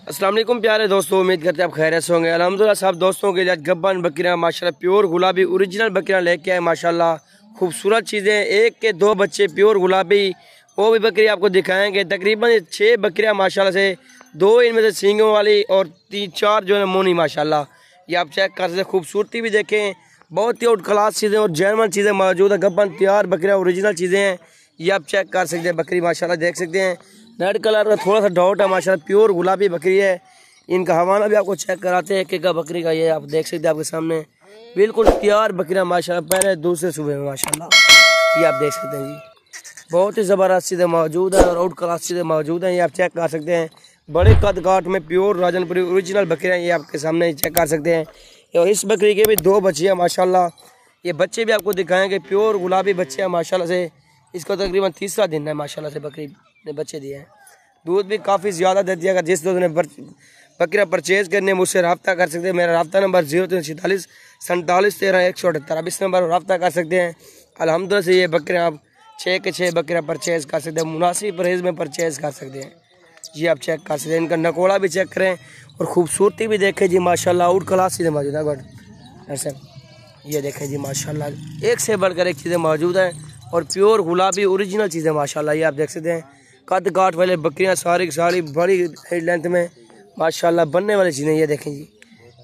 अस्सलाम वालेकुम प्यारे दोस्तों, उम्मीद करते हैं आप खैरियत से होंगे। अल्हम्दुलिल्लाह सब दोस्तों के लिए गब्बन बकरियां माशाल्लाह प्योर गुलाबी ओरिजिनल बकरियां लेके आए माशाल्लाह। खूबसूरत चीज़ें, एक के दो बच्चे प्योर गुलाबी, वो भी बकरी आपको दिखाएंगे। तकरीबन 6 बकरियां माशाल्लाह से, 2 इनमें से सींगों वाली और 3-4 जो है मोनी माशाल्लाह। ये आप चेक कर सकते, खूबसूरती भी देखें, बहुत ही आउट क्लास चीज़ें और जेनवन चीज़ें मौजूद है। गब्बन तैयार बकरियाँ ओरिजिनल चीज़ें हैं, ये आप चेक कर सकते हैं। बकरी माशाल्लाह देख सकते हैं, रेड कलर का थोड़ा सा डॉट है माशाल्लाह, प्योर गुलाबी बकरी है। इनका हवाना भी आपको चेक कराते हैं एक एक का बकरी का। ये आप देख सकते हैं आपके सामने, बिल्कुल तैयार बकरियाँ माशाल्लाह, पहले दूसरे सूबे में माशाल्लाह। ये आप देख सकते हैं जी, बहुत ही ज़बरदस्त चीज़ें मौजूद है और आउट क्लास चीज़ें मौजूद हैं। ये आप चेक कर सकते हैं, बड़े कद काट में प्योर राजनपुरी ओरिजिनल बकरियाँ, ये आपके सामने चेक कर सकते हैं। और इस बकरी के भी 2 बच्चे हैं माशाल्लाह। ये बच्चे भी आपको दिखाएंगे, प्योर गुलाबी बच्चे हैं माशाल्लाह से। इसको तकरीबन 3रा दिन है माशाल्लाह से बकरी ने बच्चे दिए हैं। दूध भी काफ़ी ज़्यादा देती है। अगर जिस दोस्त ने बकरियाँ परचेज़ करने मुझसे रब्ता कर सकते हैं। मेरा रब्ता नंबर 0346 47 13 178। अब इस नंबर पर रब्ता कर सकते हैं। अल्हम्दुलिल्लाह से ये बकरियाँ आप 6 के 6 बकरियाँ परचेज़ कर सकते हैं, मुनासिब परहेज़ में परचेज़ कर सकते हैं। ये आप चेक कर सकते हैं, इनका नकोड़ा भी चेक करें और खूबसूरती भी देखें जी माशाल्लाह। आउट क्लास चीज़ें मौजूद है गुड ऐसे। ये देखें जी माशाल्लाह, एक से बढ़कर एक चीज़ें मौजूद हैं और प्योर गुलाबी ओरिजिनल चीज़ें माशाल्लाह। ये आप देख सकते हैं, कद काट वाले बकरियां सारी की सारी बड़ी लेंथ में माशाल्लाह बनने वाली चीज़ें। ये देखें जी,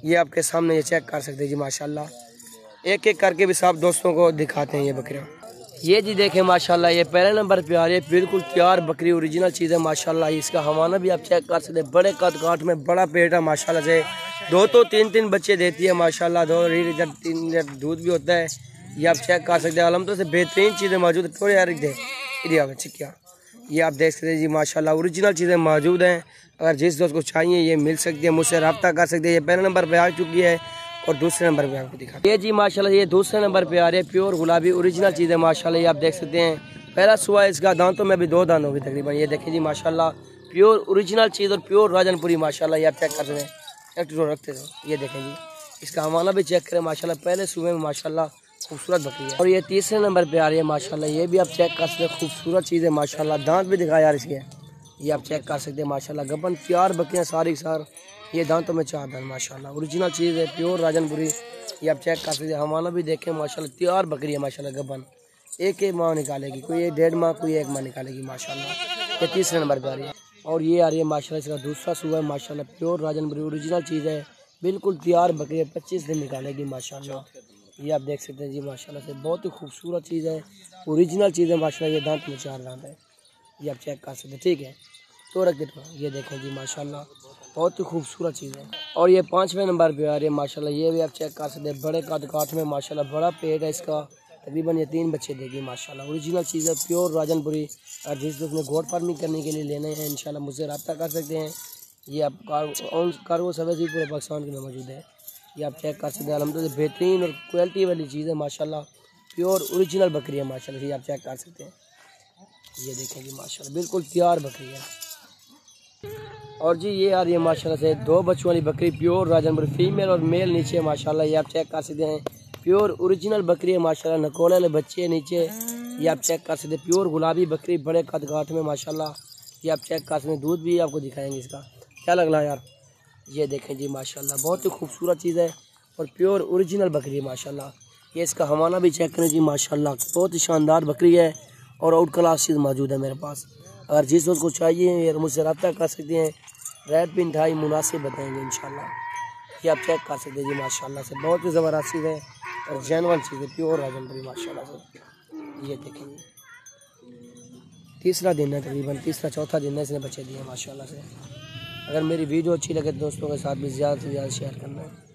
ये आपके सामने ये चेक कर सकते हैं जी माशाल्लाह। एक एक करके भी सब दोस्तों को दिखाते हैं ये बकरियां। ये जी देखें माशाल्लाह, ये पहले नंबर पे आ रही है, बिल्कुल तैयार बकरी ओरिजिनल चीज़ है माशाल्लाह। इसका हवाना भी आप चेक कर सकते हैं, बड़े कद काट में बड़ा पेट है माशाल्लाह से। 2 तो 3 बच्चे देती है माशाल्लाह, 2 लीटर 3 लीटर दूध भी होता है। ये आप चेक कर सकते हैं, अल्हम्दुलिल्लाह से बेहतरीन चीज़ें मौजूद है। थोड़े यार क्या ये आप देख सकते हैं जी माशाल्लाह, ओरिजिनल चीज़ें मौजूद हैं। अगर जिस दोस्त को चाहिए ये मिल सकती है, मुझसे रब्ता कर सकते हैं। ये पहले नंबर पे आ चुकी है और दूसरे नंबर पे आपको दिखा ये जी माशाल्लाह, ये दूसरे नंबर पे आ रही है, प्योर गुलाबी ओरिजिनल चीज़ें माशाल्लाह। ये आप देख सकते हैं, पहला सुबह इसका दांतों में भी 2 दांत होगी तकरीबन। ये देखें जी माशाल्लाह, प्योर ओरिजिनल चीज़ और प्योर राजनपुरी माशाल्लाह। ये आप चेक कर सकते हैं, रखते थे। ये देखें जी, इसका हवाना भी चेक करें माशाल्लाह, पहले सुबह में माशाल्लाह खूबसूरत बकरी है। और ये तीसरे नंबर पे आ रही है माशाल्लाह, ये भी आप चेक कर सकते हैं, खूबसूरत चीज़ है माशाल्लाह। दांत भी दिखाया यार इसके, ये आप चेक कर सकते हैं माशाल्लाह। गबन तैयार बकरियाँ सारी सार, ये दांतों में 4 दांत माशाल्लाह, ओरिजिनल चीज़ है, प्योर राजनपुरी। ये आप चेक कर सकते हैं, हवाना भी देखें माशाल्लाह, तैयार बकरी है माशाल्लाह। गबन एक माह निकालेगी, कोई 1.5 माह, कोई 1 माह निकालेगी माशाल्लाह। ये तीसरे नंबर पर आ रही है। और ये आ रही है माशाल्लाह, इसका दूसरा सुबह माशाल्लाह, प्योर राजनपुरी ओरिजिनल चीज़ है, बिल्कुल तैयार बकरी है, 25 दिन निकालेगी माशाल्लाह। ये आप देख सकते हैं जी माशाल्लाह से, बहुत ही खूबसूरत चीज़ है, ओरिजिनल चीज़ है माशाल्लाह। ये दांत में 4 दांत है, ये आप चेक कर सकते हैं, ठीक है। तो रख देते हैं, ये देखें जी माशाल्लाह, बहुत ही खूबसूरत चीज़ है। और ये 5वें नंबर पे आ रही है माशाल्लाह, ये भी आप चेक कर सकते हैं, बड़े कद काठ में माशाल्लाह, बड़ा पेट है इसका। तकरीबन ये 3 बच्चे देगी माशाल्लाह, ओरिजिनल चीज़ है, प्योर राजनपुरी। और जिस दोस्त ने गोट फार्मिंग करने के लिए लेने हैं इंशाल्लाह मुझसे रब्ता कर सकते हैं। ये आप कार्गो सर्विस भी पूरे पाकिस्तान में मौजूद है। ये आप चेक कर सकते हैं, अल्हम्दुलिल्लाह बेहतरीन और क्वालिटी वाली चीज़ है माशाल्लाह, प्योर ओरिजिनल बकरी है माशाल्लाह। ये आप चेक कर सकते हैं, ये देखें जी माशाल्लाह, बिल्कुल तैयार बकरी है। और जी ये आ रही है माशाल्लाह से 2 बच्चों वाली बकरी, प्योर राजनपुरी, फीमेल और मेल नीचे माशाल्लाह। ये आप चेक कर सकते हैं, प्योर ओरिजिनल बकरी है माशाल्लाह, नकोड़े वाले बच्चे नीचे। ये आप चेक कर सकते हैं, प्योर गुलाबी बकरी, बड़े कद काठ में माशाल्लाह। ये आप चेक कर सकते हैं, दूध भी आपको दिखाएंगे इसका। क्या लग रहा है यार, ये देखें जी माशाल्लाह, बहुत ही खूबसूरत चीज़ है और प्योर ओरिजिनल बकरी है माशाल्लाह। ये इसका हवाना भी चेक करें जी माशाल्लाह, बहुत ही शानदार बकरी है और आउट क्लास चीज़ मौजूद है मेरे पास। अगर जिस दोस्त को चाहिए मुझसे रब्ता कर सकते हैं, रेट भी इंतहाई मुनासिब बताएंगे इंशाल्लाह। ये आप चेक कर सकते हैं जी माशाल्लाह से, बहुत ही ज़बरदस्त चीज़ है और जेनवन चीज़ है, प्योर राजनपुरी माशाल्लाह से। ये देखेंगे, 3रा दिन है तकरीबन, 3रा चौथा दिन है, इसने बच्चे दिए माशाल्लाह से। अगर मेरी वीडियो अच्छी लगे तो दोस्तों के साथ भी ज़्यादा से ज़्यादा शेयर करना है।